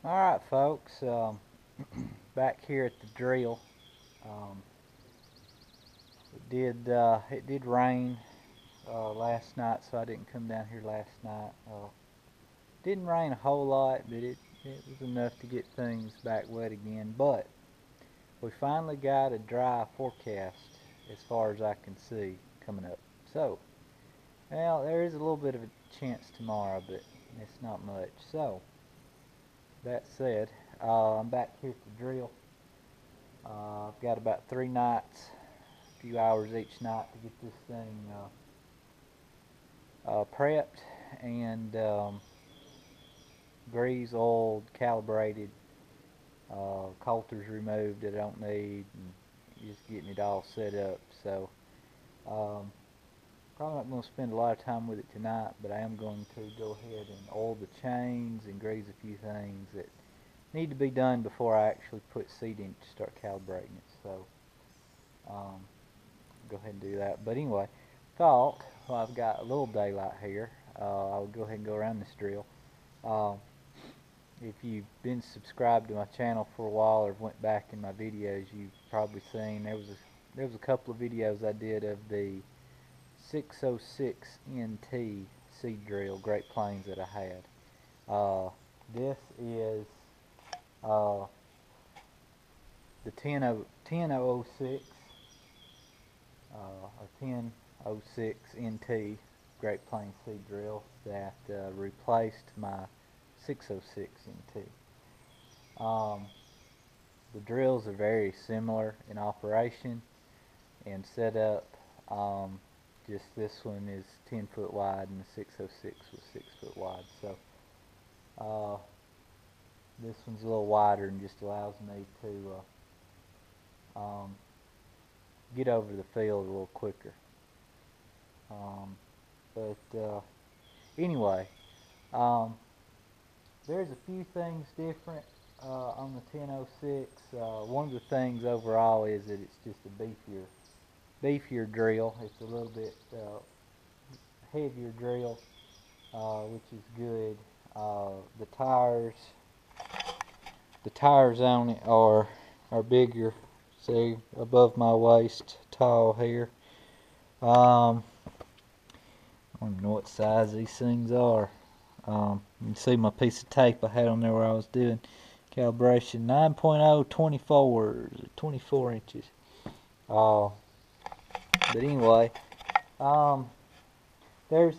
Alright folks, back here at the drill. Um, it did rain last night, so I didn't come down here last night. Didn't rain a whole lot, but it was enough to get things back wet again. But we finally got a dry forecast as far as I can see coming up. So, well, there is a little bit of a chance tomorrow, but it's not much. So, that said, I'm back here at the drill. I've got about 3 nights, a few hours each night to get this thing prepped and greased, oiled, calibrated, coulters removed that I don't need, and just getting it all set up. So um, probably not going to spend a lot of time with it tonight, but I am going to go ahead and oil the chains and grease a few things that need to be done before I actually put seed in to start calibrating it. So um, go ahead and do that. But anyway, thought, well, I've got a little daylight here. I'll go ahead and go around this drill. Uh, if you've been subscribed to my channel for a while or went back in my videos, you've probably seen there was a couple of videos I did of the 606 NT seed drill Great Plains that I had. This is uh, the 10006 a 1006 NT Great Plains seed drill that replaced my 606 NT. Um, the drills are very similar in operation and setup. Just this one is 10 foot wide and the 606 was 6 foot wide. So this one's a little wider and just allows me to get over the field a little quicker. Um, but anyway, um, there's a few things different on the 1006. One of the things overall is that it's just a beefier drill. It's a little bit heavier drill, which is good. The tires on it are bigger. See, above my waist, tall here. I don't even know what size these things are. You can see my piece of tape I had on there where I was doing calibration. 9.0 24 inches. But anyway, um, there's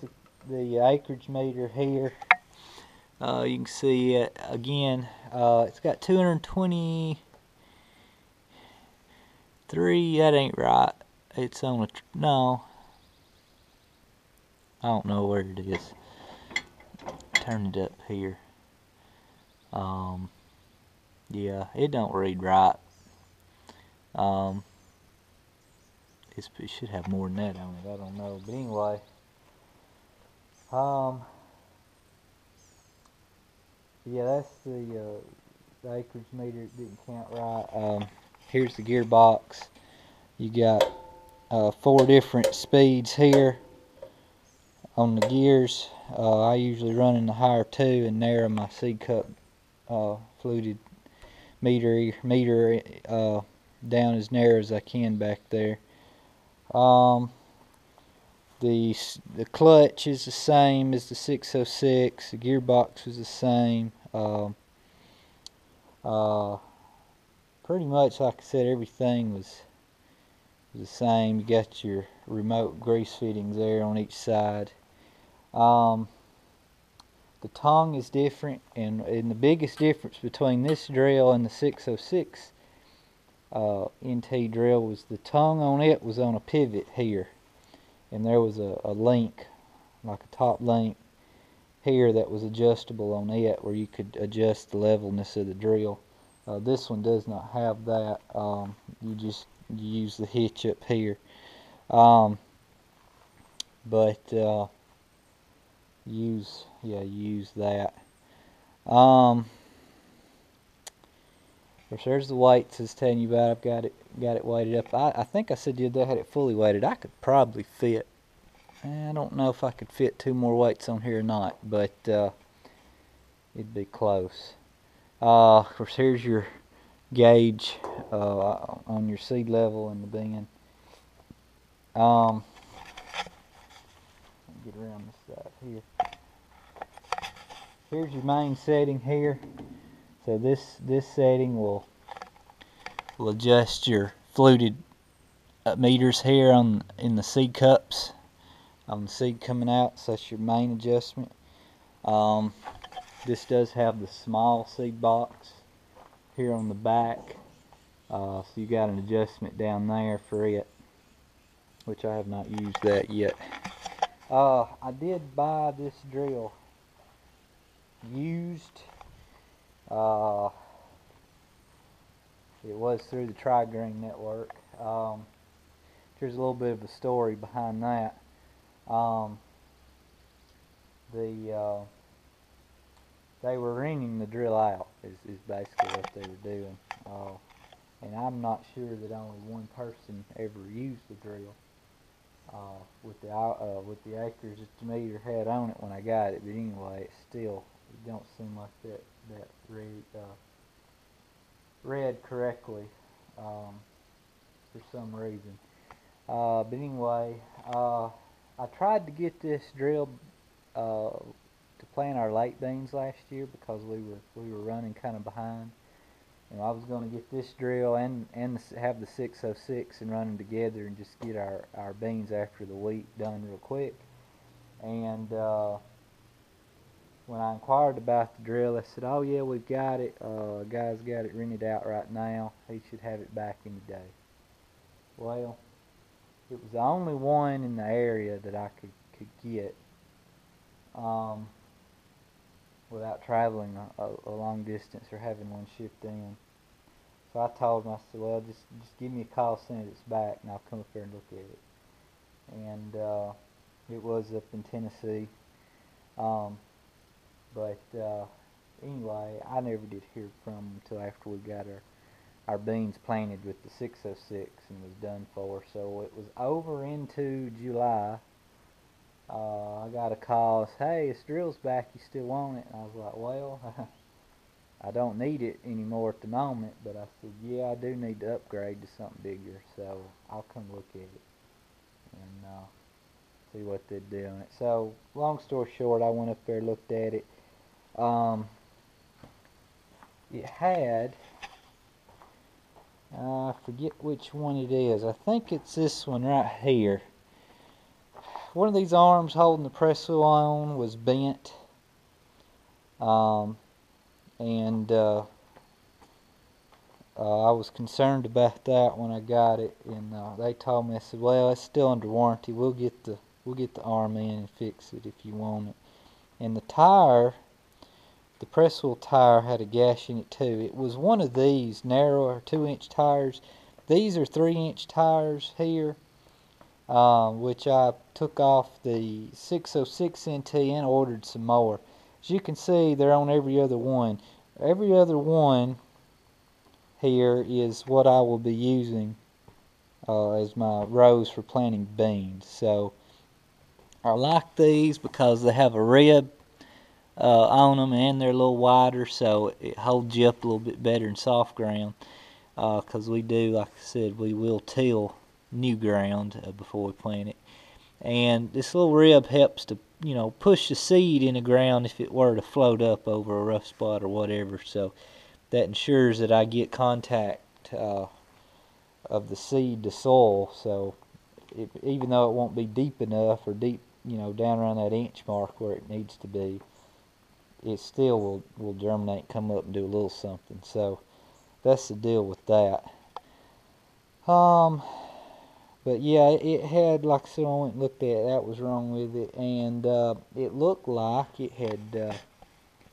the acreage meter here. You can see it again. It's got 223. That ain't right. It's on a no. I don't know where it is. Turn it up here. Yeah, it don't read right. It should have more than that on it. I don't know, but anyway, yeah, that's the acreage meter. It didn't count right. Here's the gearbox. You got 4 different speeds here on the gears. I usually run in the higher 2 and narrow my seed cup fluted meter down as narrow as I can back there. The clutch is the same as the 606. The gearbox is the same. Pretty much, like I said, everything was the same. You got your remote grease fittings there on each side. The tongue is different, and the biggest difference between this drill and the 606 NT drill was the tongue on it was on a pivot here, and there was a link, like a top link here, that was adjustable on it where you could adjust the levelness of the drill. This one does not have that. You use the hitch up here, but use that. Of course, there's the weights I was telling you about. I've got it weighted up. I think I said the other day I had it fully weighted. I could probably fit. I don't know if I could fit 2 more weights on here or not, but it'd be close. Of course, here's your gauge on your seed level in the bin. Get around this side here. Here's your main setting here. So this setting will adjust your fluted meters here in the seed cups on the seed coming out. So that's your main adjustment. This does have the small seed box here on the back, so you got an adjustment down there for it, which I have not used that yet. I did buy this drill used. It was through the Tri-Green network. There's a little bit of a story behind that. They were renting the drill out is basically what they were doing. And I'm not sure that only one person ever used the drill with the acres that the meter had on it when I got it. But anyway, it don't seem like that read correctly for some reason. But anyway, I tried to get this drill to plant our late beans last year because we were running kind of behind. You know, I was going to get this drill and have the 606 and run them together and just get our beans after the wheat done real quick. And when I inquired about the drill, they said, "Oh yeah, we've got it. Guy's got it rented out right now. He should have it back any day." Well, it was the only one in the area that I could get without traveling a long distance or having one shipped in. So I told him, I said, "Well, just give me a call as soon as it's back, and I'll come up there and look at it." And it was up in Tennessee. But anyway, I never did hear from him until after we got our beans planted with the 606 and was done for. So it was over into July. I got a call, "Hey, this drill's back, you still want it?" And I was like, "Well, I don't need it anymore at the moment," but I said, "Yeah, I do need to upgrade to something bigger, so I'll come look at it and see what they'd do on it." So, long story short, I went up there, looked at it. It had, I forget which one it is. I think it's this one right here. One of these arms holding the press wheel on was bent, and I was concerned about that when I got it, and they told me, I said, "Well, it's still under warranty. We'll get the arm in and fix it if you want it." And the tire, the press wheel tire, had a gash in it too. It was one of these narrower 2-inch tires. These are 3-inch tires here, which I took off the 606 NT and ordered some more. As you can see, they're on every other one. Every other one here is what I will be using as my rows for planting beans. So I like these because they have a rib on them and they're a little wider, so it holds you up a little bit better in soft ground, because we do, like I said, we will till new ground before we plant it. And this little rib helps to, you know, push the seed in the ground if it were to float up over a rough spot or whatever. So that ensures that I get contact of the seed to soil. So even though it won't be deep enough or deep, you know, down around that inch mark where it needs to be, it still will germinate, come up and do a little something. So that's the deal with that. But yeah, it had, like I said, I went and looked at it, that was wrong with it, and it looked like it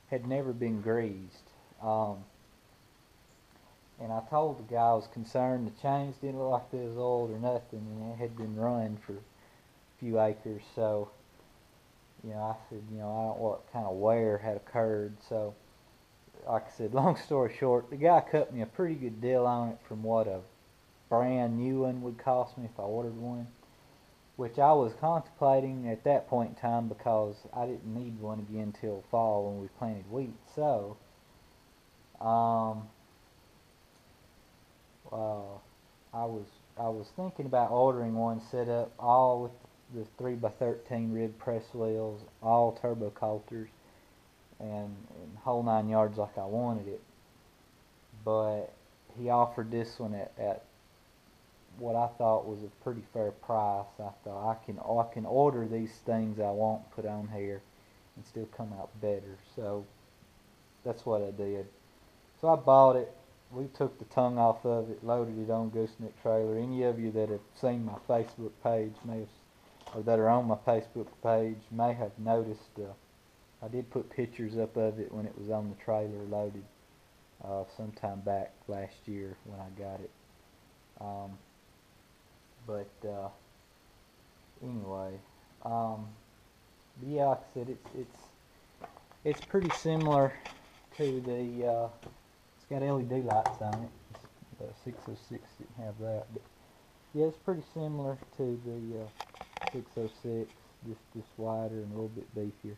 had never been greased. And I told the guy I was concerned the chains didn't look like they was oiled or nothing, and it had been running for a few acres. So, you know, I said, you know, I don't know what kind of wear had occurred. So, like I said, long story short, the guy cut me a pretty good deal on it from what a brand new one would cost me if I ordered one, which I was contemplating at that point in time because I didn't need one again till fall when we planted wheat. So Um, uh, I was thinking about ordering one set up all with the 3x13 rib press wheels, all turbo coulters, and whole 9 yards like I wanted it. But he offered this one at what I thought was a pretty fair price. I thought I can order these things I want put on here and still come out better. So that's what I did. So I bought it. We took the tongue off of it, loaded it on Gooseneck Trailer. Any of you that have seen my Facebook page may have, or that are on my Facebook page may have noticed. I did put pictures up of it when it was on the trailer loaded sometime back last year when I got it. But anyway, yeah, like I said, it's pretty similar to the. It's got LED lights on it. The 606 didn't have that, but yeah, it's pretty similar to the 606, just wider and a little bit beefier.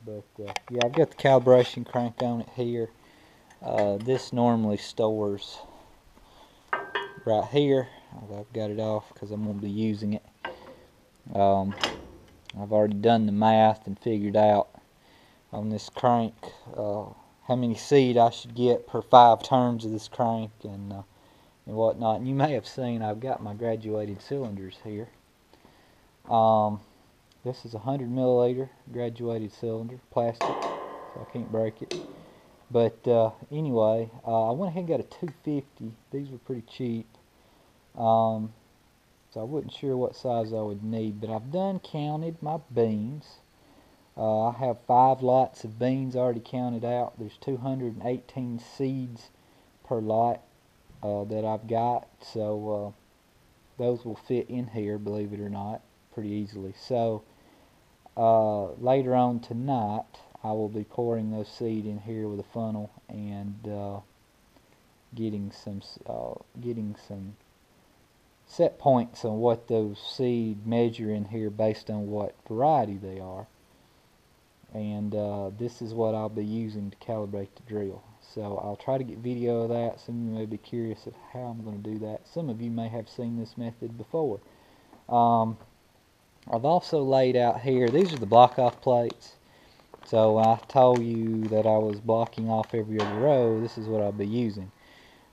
But yeah, I've got the calibration crank on it here. This normally stores right here. I've got it off because I'm going to be using it. I've already done the math and figured out on this crank how many seed I should get per 5 turns of this crank and whatnot. And you may have seen I've got my graduated cylinders here. This is a 100 milliliter graduated cylinder, plastic, so I can't break it. But anyway, I went ahead and got a 250. These were pretty cheap. So I wasn't sure what size I would need, but I've done counted my beans. I have 5 lots of beans already counted out. There's 218 seeds per lot that I've got, so those will fit in here, believe it or not, pretty easily. So later on tonight I will be pouring those seed in here with a funnel and getting some set points on what those seed measure in here based on what variety they are. And this is what I'll be using to calibrate the drill. So I'll try to get video of that. Some of you may be curious of how I'm going to do that. Some of you may have seen this method before. I've also laid out here, these are the block off plates. So I told you that I was blocking off every other row. This is what I'll be using.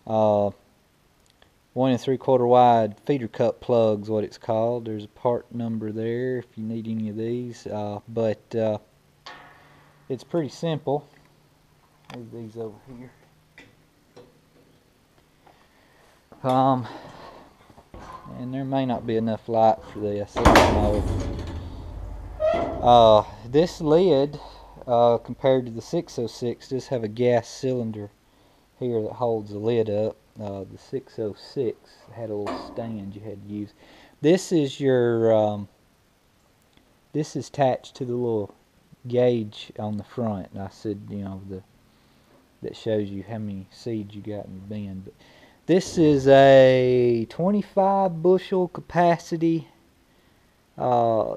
1 3/4 wide feeder cup plugs, what it's called. There's a part number there if you need any of these. But it's pretty simple. Move these over here. And there may not be enough light for this. This lid, compared to the 606, does have a gas cylinder here that holds the lid up. The 606 had a little stand you had to use. This is your this is attached to the little gauge on the front. And I said, you know, that shows you how many seeds you got in your bin. But this is a 25 bushel capacity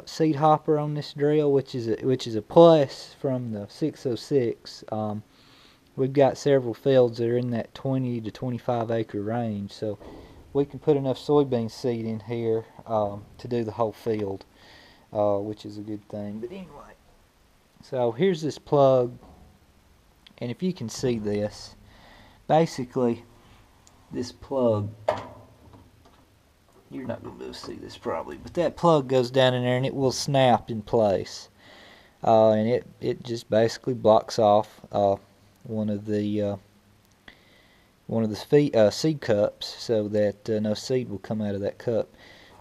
seed hopper on this drill, which is a plus from the 606. We've got several fields that are in that 20 to 25 acre range, so we can put enough soybean seed in here to do the whole field, which is a good thing. But anyway, so here's this plug, and if you can see this, basically this plug, you're not going to be able to see this probably, but that plug goes down in there and it will snap in place, and it just basically blocks off one of the seed cups so that no seed will come out of that cup.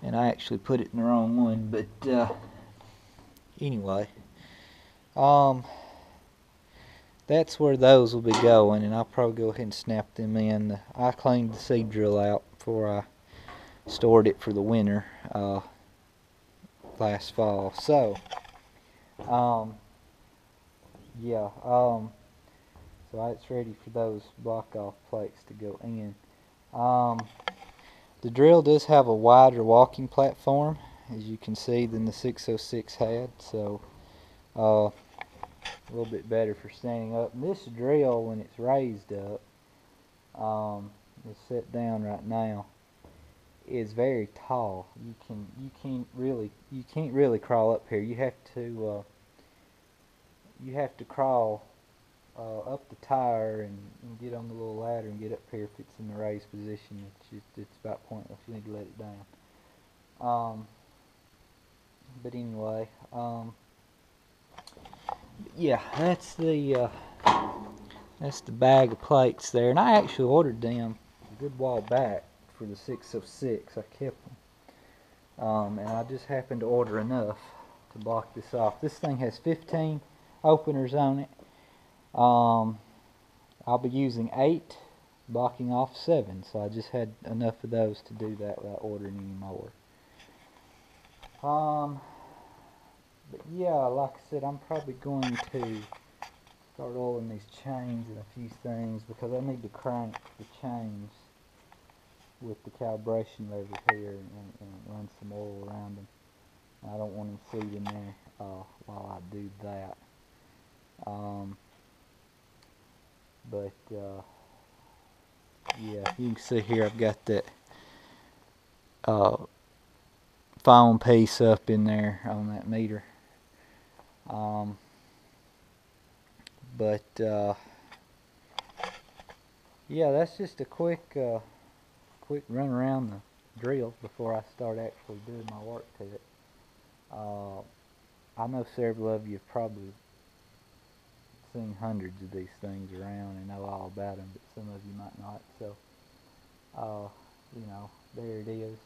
And I actually put it in the wrong one, but anyway, that's where those will be going, and I'll probably go ahead and snap them in. I cleaned the seed drill out before I stored it for the winter last fall. So yeah, so it's ready for those block off plates to go in. The drill does have a wider walking platform, as you can see, than the 606 had. So a little bit better for standing up. And this drill, when it's raised up, it's set down right now, is very tall. You can't really crawl up here. You have to crawl up the tire and get on the little ladder and get up here. If it's in the raised position, it's about pointless. You need to let it down. But anyway, yeah, that's the bag of plates there, and I actually ordered them a good while back for the 606. I kept them, and I just happened to order enough to block this off. This thing has 15 openers on it. I'll be using 8, blocking off 7, so I just had enough of those to do that without ordering any more. But yeah, like I said, I'm probably going to start oiling these chains and a few things, because I need to crank the chains with the calibration lever here and run some oil around them. I don't want them seating there while I do that. Yeah, you can see here I've got that foam piece up in there on that meter. Yeah, that's just a quick run around the drill before I start actually doing my work to it. I know several of you have probably seen hundreds of these things around and know all about them, but some of you might not. So, you know, there it is.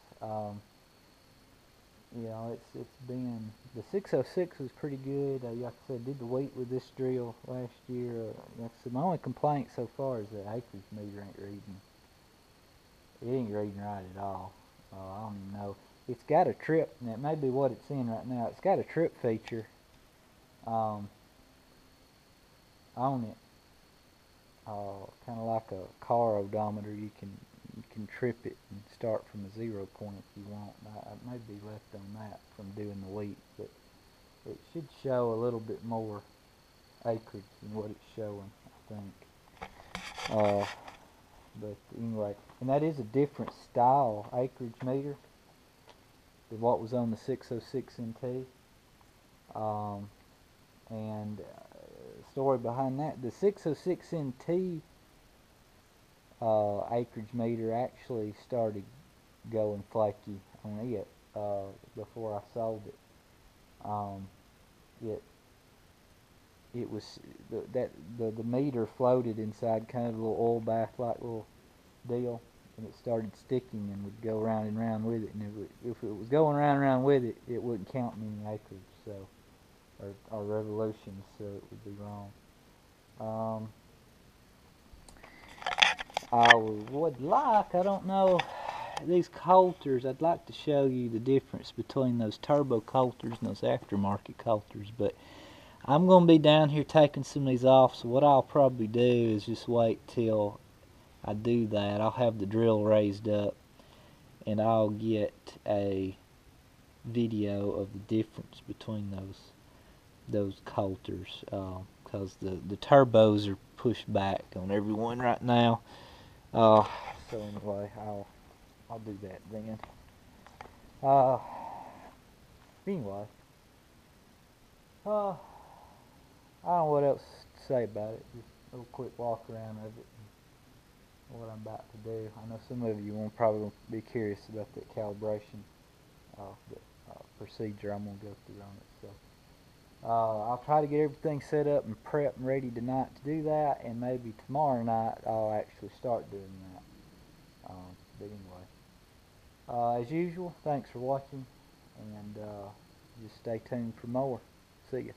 You know, it's been, the 606 was pretty good. Like I said, did the wheat with this drill last year. Like I said, my only complaint so far is that acreage meter ain't reading. It ain't reading right at all. I don't even know. It's got a trip, and that may be what it's in right now. It's got a trip feature on it, kind of like a car odometer. You can trip it and start from a 0 point if you want. I may be left on that from doing the wheat, but it should show a little bit more acreage than what it's showing, I think. But anyway, and that is a different style acreage meter than what was on the 606 NT. And story behind that, the 606 NT acreage meter actually started going flaky on it before I sold it. It was the meter floated inside kind of a little oil bath like little deal, and it started sticking and would go round and round with it. And if it was going round and round with it, it wouldn't count me any acreage, so or revolutions, so it would be wrong. I would like, I don't know, these coulters, I'd like to show you the difference between those turbo coulters and those aftermarket coulters, but I'm going to be down here taking some of these off, so what I'll probably do is just wait till I do that. I'll have the drill raised up, and I'll get a video of the difference between those coulters, because the turbos are pushed back on everyone right now. So anyway, I'll do that then. Anyway, I don't know what else to say about it. Just a little quick walk around of it and what I'm about to do. I know some of you will probably be curious about that calibration procedure I'm going to go through on it. So I'll try to get everything set up and prepped and ready tonight to do that, and maybe tomorrow night I'll actually start doing that. But anyway, as usual, thanks for watching, and just stay tuned for more. See ya.